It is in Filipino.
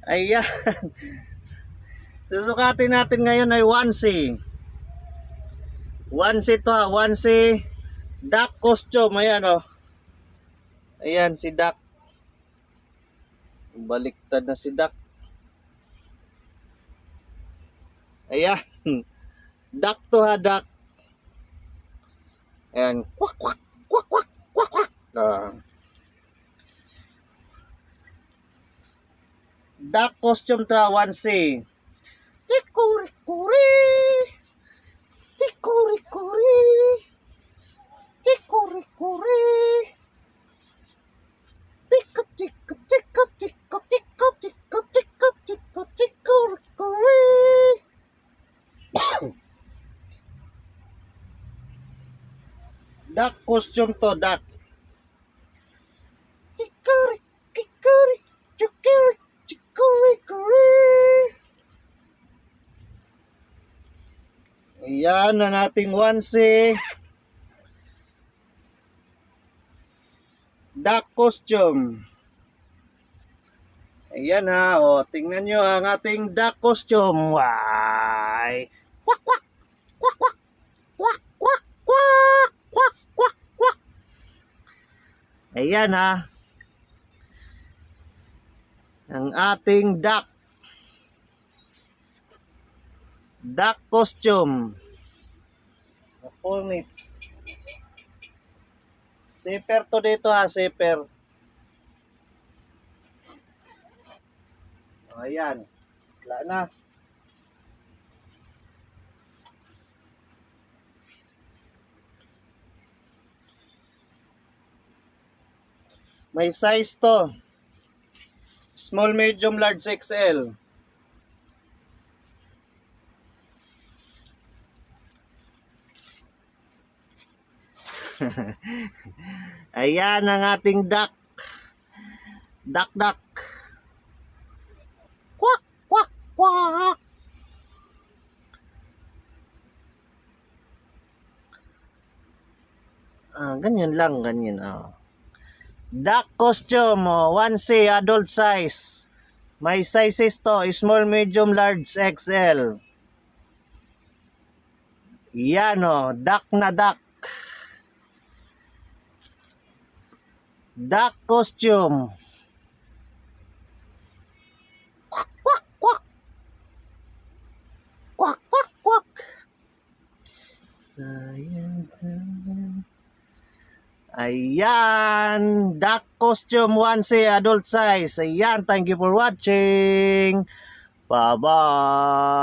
Ayan. Susukatin natin ngayon ay 1C. 1C to ha. 1C duck costume. Ayan o. Ayan si duck. Baliktad na si duck. Ayan. Duck to ha, duck. Ayan. Kwak, kwak, kwak, kwak, kwak, kwak. Duck costume to ha, 1C. Tikuri-kuri. Tikuri-kuri. Tikuri-kuri. Tikuri-kuri. Duck costume to, duck. Tikuri, kikuri, chukuri, chikuri-kuri. Ayan ang ating 1C. Duck costume. Ayan ha, o, tingnan nyo ang ating duck costume. Why? Kwak, kwak, kwak, kwak, kwak, kwak, kwak, kwak, kwak, kwak. Ayan ha. Ang ating duck. Duck costume. Napunit. Zipper to dito ha, zipper. Ayan. Wala na. May size to. Small, medium, large, XL. Ayan ang ating duck. Duck, duck. Kwak, kwak, kwak. Ganyan lang, ganyan. Duck costume, 1C, adult size. May sizes to, small, medium, large, XL. Yan duck na duck. Duck costume. Kwak, kwak, kwak. Kwak, kwak, kwak. Sayang. Ayan, duck costume 1C, adult size. Ayan, thank you for watching. Bye-bye.